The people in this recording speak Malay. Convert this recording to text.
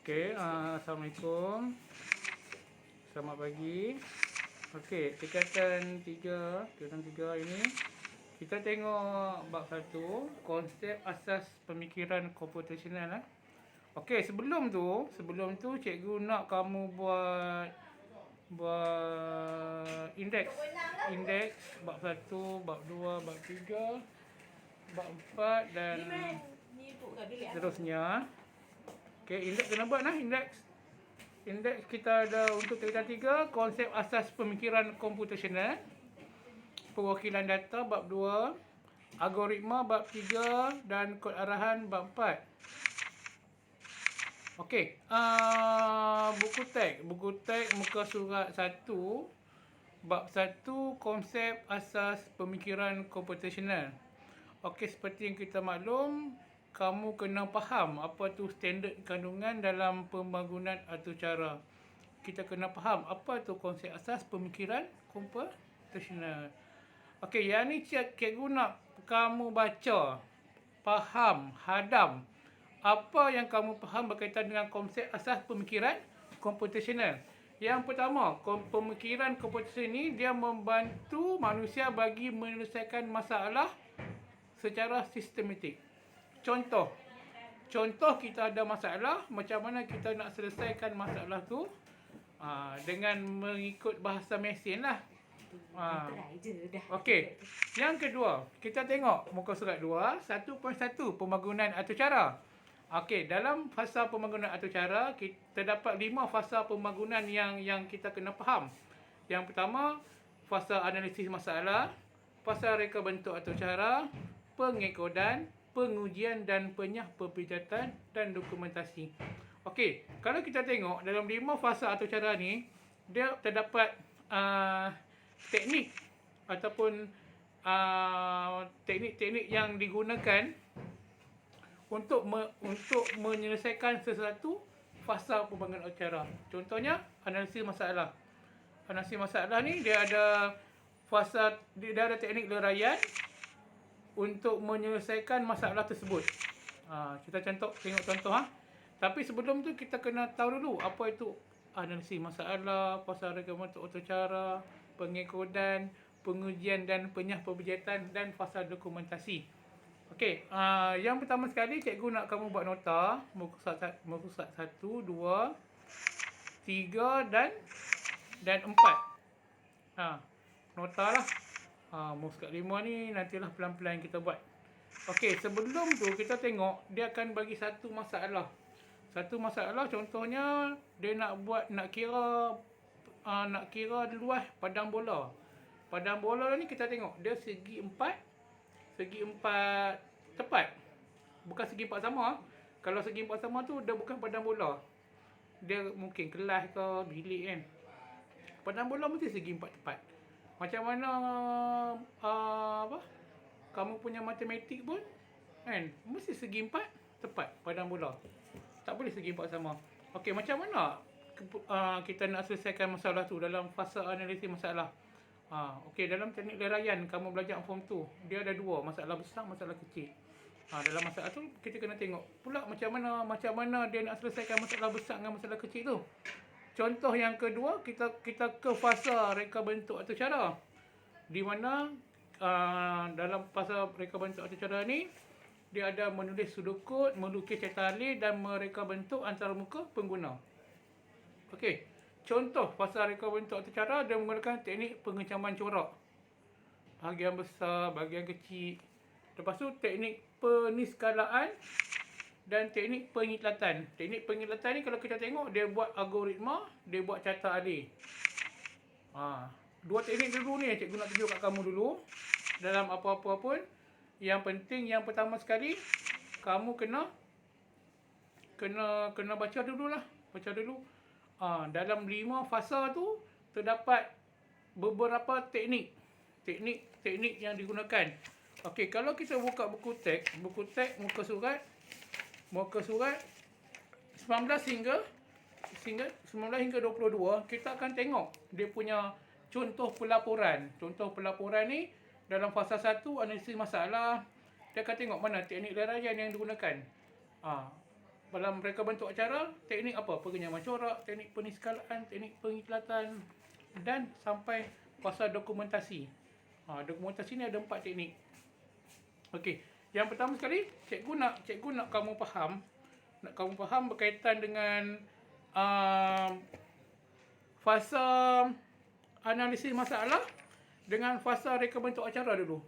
Assalamualaikum. Selamat pagi. Okey, tingkatan 3 ini kita tengok bab 1, konsep asas pemikiran komputasional. Okey, sebelum tu cikgu nak kamu buat indeks bab 1, bab 2, bab 3, bab 4 dan seterusnya. Okey, indeks kena buat Indeks kita ada untuk tingkatan 3, konsep asas pemikiran komputasional, perwakilan data bab 2, algoritma bab 3 dan kod arahan bab 4. Okey, buku teks muka surat 1, bab 1, konsep asas pemikiran komputasional. Okey, seperti yang kita maklum, kamu kena faham apa tu standard kandungan dalam pembangunan atau cara. Kita kena faham apa tu konsep asas pemikiran komputasional. Okey, yang ni cikgu nak kamu baca, faham, hadam apa yang kamu faham berkaitan dengan konsep asas pemikiran komputasional. Yang pertama, pemikiran komputasional ini dia membantu manusia bagi menyelesaikan masalah secara sistematik. Contoh kita ada masalah, macam mana kita nak selesaikan masalah tu dengan mengikut bahasa mesin lah. Okey, yang kedua, kita tengok muka surat 2, 1.1, pembangunan atau cara. Okey, dalam fasa pembangunan atau cara, terdapat 5 fasa pembangunan yang kita kena faham. Yang pertama, fasa analisis masalah, fasa reka bentuk atau cara, pengekodan, pengujian dan penyah perbijatan dan dokumentasi. Okey, kalau kita tengok dalam 5 fasa atau cara ni, dia terdapat teknik ataupun teknik-teknik yang digunakan untuk menyelesaikan sesuatu fasa pembangunan acara. Contohnya, analisis masalah. Analisis masalah ni dia ada teknik leraian untuk menyelesaikan masalah tersebut. Kita tengok contoh. Tapi sebelum tu kita kena tahu dulu apa itu analisis masalah, fasa reka bentuk atau cara, pengekodan, pengujian dan penyah perbijatan dan fasa dokumentasi. Okey, yang pertama sekali cikgu nak kamu buat nota muka surat 1, 2, 3 dan 4. Nota lah. Muka surat 5 ni nantilah pelan-pelan kita buat. Okey, sebelum tu kita tengok dia akan bagi satu masalah. Satu masalah contohnya dia nak kira luas padang bola. Padang bola ni kita tengok dia segi empat tepat. Bukan segi empat sama. Kalau segi empat sama tu dia bukan padang bola. Dia mungkin kelas ke bilik kan. Padang bola mesti segi empat tepat. Macam mana kamu punya matematik pun kan mesti segi empat tepat padang bola. Tak boleh segi empat sama. Okey, macam mana kita nak selesaikan masalah tu dalam fasa analisis masalah? Okey, dalam teknik leraian kamu belajar form 2, dia ada 2, masalah besar, masalah kecil. Dalam masalah tu kita kena tengok pula macam mana dia nak selesaikan masalah besar dengan masalah kecil tu. Contoh yang kedua, kita ke fasa reka bentuk atau cara. Di mana dalam fasa reka bentuk atau cara ni dia ada menulis sudut, melukis cetak alih dan mereka bentuk antara muka pengguna. Okey, contoh fasa reka bentuk atau cara dia menggunakan teknik pengecaman corak. Bahagian besar, bahagian kecil. Lepas tu teknik peniskalaan dan teknik pengiklatan. Teknik pengiklatan ni kalau kita tengok dia buat algoritma, dia buat cetak alih. Dua teknik dulu ni cikgu nak tunjuk kat kamu dulu. Dalam apa-apa pun, yang penting yang pertama sekali kamu kena baca dululah. Baca dulu. Dalam 5 fasa tu terdapat beberapa teknik yang digunakan. Okey, kalau kita buka buku teks muka surat 19 hingga 22, kita akan tengok dia punya contoh pelaporan. Contoh pelaporan ni dalam fasa 1 analisis masalah, dia akan tengok mana teknik leraian yang digunakan. dalam reka bentuk acara, teknik apa? Pengenyaman corak, teknik peniskalaan, teknik pengiklatan dan sampai fasa dokumentasi. Dokumentasi ni ada 4 teknik. Okey, yang pertama sekali, cikgu nak kamu faham berkaitan dengan fasa analisis masalah dengan fasa reka bentuk acara dulu.